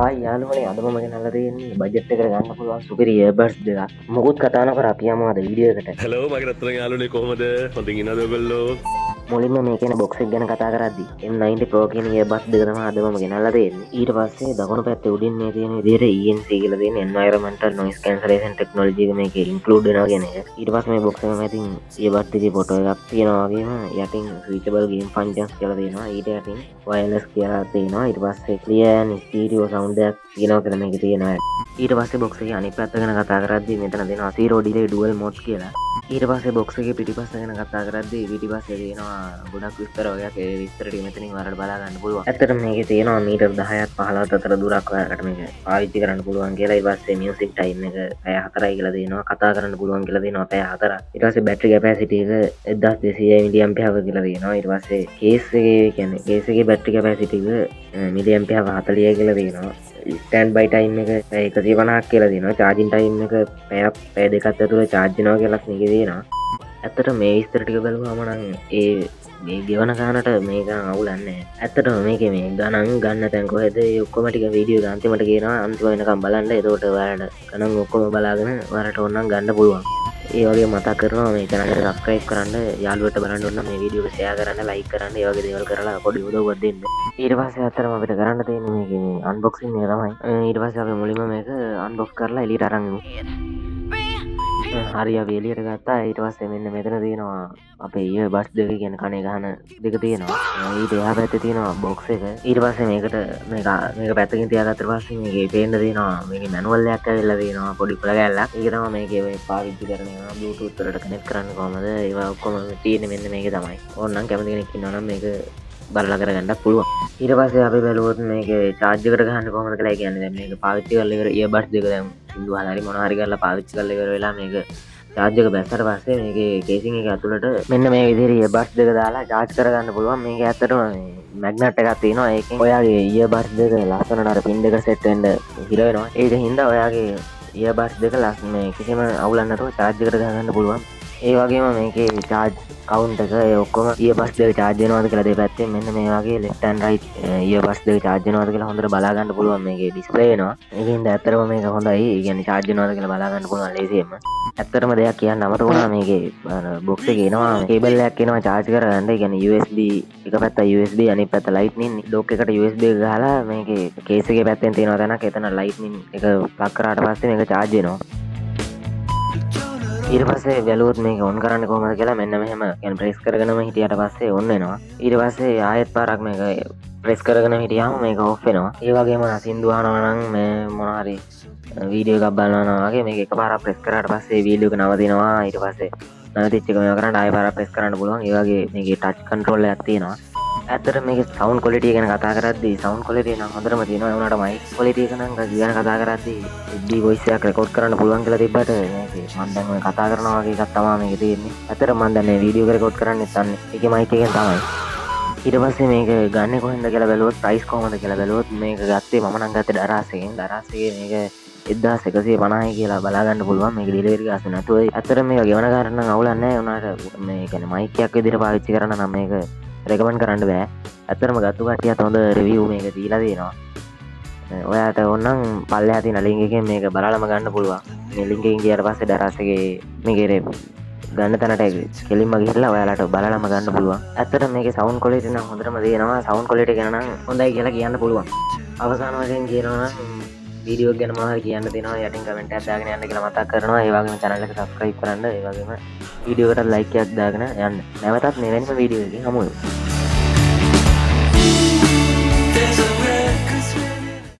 යාළුවනේ අද මම ගෙනල්ලා තියෙන්නේ බජට් එකට ගන්න පුළුවන් සුපිරි ඉයර්බඩ්ස් දෙකක්. මොකුත් කතා නොකර අපි යමු අද වීඩියෝ එකට. හෙලෝ මගේ රත්තරන් යාළුවනේ කොහමද? හොඳින් ඉන්නවද ඔයගොල්ලෝ? මුලින්ම මේ කියන බොක්ස් එක ගැන කතා කරද්දි M90 Pro කියන ඉයර්බඩ්ස් දෙක තමයි අද මම ගෙනල්ලා තියෙන්නේ. ඊට පස්සේ දකුණු පැත්තේ උඩින් මේ තියෙන විදිහට ENC කියලා තියෙන Environmental Noise Cancellation Technology එක මේකේ include වෙනවා කියන එක. ඊට පස්සේ මේ බොක්ස් එකේ මැදින් ඉයර්බඩ්ස් එකේ ෆොටෝ එකක් තියෙනවා වගේම යටින් switchable game functions කියලා තියෙනවා. ඊට යටින් wireless කියලා තියෙනවා. ඊට පස්සේ clear and stereo sound එකක් තියෙනවා කියලා මේකේ තියෙනවා. ඊට පස්සේ බොක්ස් එකේ අනිත් පැත්ත ගැන කතා කරද්දි මෙතන දෙනවා zero delay dual modes කියලා. ඊට පස්සේ බොක්ස් එකේ පිටිපස්ස ගැන කතා කරද්දි පිටිපස්සේ තියෙනවා ගොඩක් විස්තර වගේ ඒ විස්තර ටික මෙතනින් ඔයාලට බලා ගන්න පුළුවන්. ඇත්තටම මේකේ තියෙනවා මීටර් 10ක් 15ක් අතර දුරක් ඔයාලට මේක පාවිච්චි කරන්න පුළුවන් කියලා. ඊට පස්සේ මියුසික් ටයිම් එක පැය 4යි කියලා දෙනවා. කතා කරන්න පුළුවන් කියලා දෙනවා පැය 4ක්. ඊට පස්සේ බැටරි කැපැසිටි එක 1200 mAh කියලා දෙනවා. ඊට පස්සේ කේස් එකේ බැටරි කැපැසිටි එක mAh 40 කියලා දෙනවා. ස්ටෑන්ඩ් බයි ටයිම් එක 150ක් කියලා දෙනවා. චාර්ජින් ටයිම් එක පැය දෙකක් ඇතුළත චාර්ජ් වෙනවා කියලා මේකේ දෙනවා. ඇත්තට මේ විස්තර ටික බැලුවාම නම් මේ ගෙවන ගානට මේක අවුලක් නැහැ. ඇත්තටම මේකේ මේ ගණන් ගන්න තැන් කොහෙද ඒ ඔක්කොම ටික වීඩියෝ එක අන්තිමට කියනවා. අන්තිම වෙනකම් බලන්න. එතකොට ඔයාලට ගණන් ඔක්කොම බලාගෙන ඔයාලට ඕන නම් ගන්න පුළුවන්. ඒ වගේ මතක් කරනවා මේ channel එක subscribe කරන්න, යාළුවට බලන්න ඕන නම් මේ වීඩියෝ එක share කරන්න, like කරන්න, ඒ වගේ දේවල් කරලා පොඩි උදව්වක් දෙන්න. ඊට පස්සේ අතරම අපිට කරන්න තියෙන්නේ මේකේ මේ unboxing එක තමයි. ඊට පස්සේ අපි මුලින්ම මේක unbox කරලා එළියට අරන් යමු. හරි අපි එළියට ගත්තා. ඊට පස්සේ මෙන්න මෙතන තියෙනවා අපේ ඉයර්බඩ්ස් දෙක කියන කනේ ගහන දෙක තියෙනවා. ඊට එහා පැත්තේ තියෙනවා බොක්ස් එක. ඊට පස්සේ මේකට මේක පැත්තකින් තියාගත්තට පස්සේ මේකේ පේන්න තියෙනවා මේකේ මැනුවල් එකක් ඇවිල්ලා තියෙනවා පොඩි කොළ ගැල්ලක්. ඒක තමයි මේකේ මේ පාවිච්චි කරන ඒවා බ්ලූටූත් වලට කනෙක්ට් කරන්න කොහමද ඒවා ඔක්කොම තියෙන්නේ මෙන්න මේකේ තමයි. ඕනනම් කැමති කෙනෙක් ඉන්නවා නම් මේක බලලා කරගන්නත් පුළුවන්. ඊට පස්සේ අපි බැලුවොත් මේකේ charge එකට ගහන්නේ කොහොමද කියලා කියන්නේ. දැන් මේක පාවිච්චි කරලා ඉවර earbuds දෙක දැන් සින්දු අහලා හරි මොනවා හරි කරලා පාවිච්චි කරලා ඉවර වෙලා මේක charge එක බැස්සට පස්සේ මේකේ casing එක ඇතුළට මෙන්න මේ විදිහට earbuds දෙක දාලා charge කරගන්න පුළුවන්. මේක ඇත්තටම magnet එකක් තියෙනවා. ඒකෙන් ඔයාගේ earbuds දෙක ලස්සනට අර pin දෙක set වෙන්න හිර වෙනවා. ඒක හින්දා ඔයාගේ earbuds දෙක මේ කිසිම අවුලක් නැතුව charge එකට ගහගන්න පුළුවන්. ඒ වගේම මේකේ charge count එක ඔක්කොම earbuds දෙක charge වෙනවද කියලා දෙපැත්තෙන් මෙන්න මේ වගේ left and right earbuds දෙක charge වෙනවද කියලා හොඳට බලා ගන්න පුළුවන්. මේකේ display වෙනවා. ඒකින්ද ඇත්තටම මේක හොඳයි. ඒ කියන්නේ charge වෙනවද කියලා බලා ගන්න පුළුවන් ලේසියෙන්ම. ඇත්තටම දෙයක් කියන්න අමතක වුණා මේකේ box එකේ එනවා cable එකක් එනවා charge කරගන්න. ඒ කියන්නේ USB එක පැත්ත USB අනිත් පැත්ත lightning dock එකට USB එක ගහලා මේකේ case එකේ පැත්තෙන් තියෙනවා තැනක් එතන lightning එක plug කරාට පස්සේ මේක charge වෙනවා. ඊට පස්සේ බැලුවොත් මේක ඔන් කරන්න කොහොමද කියලා මෙන්න මෙහෙම يعني ප්‍රෙස් කරගෙනම හිටියට පස්සේ ඔන් වෙනවා. ඊට පස්සේ ආයෙත් පාරක් මේක ප්‍රෙස් කරගෙන හිටියාම මේක ඔෆ් වෙනවා. ඒ වගේම සින්දු අහනවා නම් මේ මොනවා හරි වීඩියෝ එකක් බලනවා වගේ මේක එකපාරක් ප්‍රෙස් කරාට පස්සේ වීඩියෝ එක නවතිනවා. ඊට පස්සේ නැවතිච්ච එක මේව කරන්න ආයෙ පාරක් ප්‍රෙස් කරන්න පුළුවන්. ඒ වගේ මේකේ ටච් කන්ට්‍රෝල් එකක් තියෙනවා. ඇත්තට මේකේ සවුන්ඩ් ක්වොලිටි ගැන කතා කරද්දී සවුන්ඩ් ක්වොලිටි නම් හොඳටම තියෙනවා. ඒ වුණාට මයික් ක්වොලිටි එක නම් ගැන කතා කරද්දී HD voice එකක් රෙකෝඩ් කරන්න පුළුවන් කියලා තිබ්බට මේකේ මම දැන් ඔය කතා කරනවා වගේ එකක් තමයි මේකේ තියෙන්නේ. ඇත්තට මම දැන් මේ වීඩියෝ එක රෙකෝඩ් කරන්නෙත් අන්නේ ඒකේ මයික් එකෙන් තමයි. ඊට පස්සේ මේක ගන්න කොහෙන්ද කියලා බැලුවොත් ප්‍රයිස් කොහොමද කියලා බැලුවොත් මේක ගත්තේ මම නම් ගත්තේ දරාස් එකෙන්. දරාස් එකේ මේක 1150යි කියලා බලා ගන්න පුළුවන්. මේක ඩෙලිවරි ගාස් නැතුව. ඇත්තට මේක ගෙවන ගන්න නම් අවුලක් නැහැ. උනාට මේ කියන්නේ මයික් එකක් විදිහට පාවිච්චි කරන්න නම් මේක රෙකමන්ඩ් කරන්න බෑ. ඇත්තටම ගත්තු කට්ටියත් හොඳ රිවිව් මේක දීලා තියෙනවා. ඔයාට ඕනනම් පල්ලෙහා තියෙන ලින්ක් එකෙන් මේක බලලම ගන්න පුළුවන්. මේ ලින්ක් එකෙන් ගියාට පස්සේ දරාස් එකේ මේකේ ගන්න තැනට කෙලින්ම ගිහිල්ලා ඔයාලට බලලම ගන්න පුළුවන්. ඇත්තටම මේකේ සවුන්ඩ් ක්වොලිටි නම් හොඳටම තියෙනවා. සවුන්ඩ් ක්වොලිටි ගැන නම් හොඳයි කියලා කියන්න පුළුවන්. අවසාන වශයෙන් කියනවා නම් වීඩියෝ ගැන මොනවද කියන්න තියෙනවා යටින් කමෙන්ට් එකක් දාගෙන යන්න කියලා මතක් කරනවා. ඒ වගේම channel එක subscribe කරන්න. ඒ වගේම වීඩියෝ එකට like එකක් දාගෙන යන්න. නැවතත් මෙවැනිම වීඩියෝ එකකින් හමු වෙමු.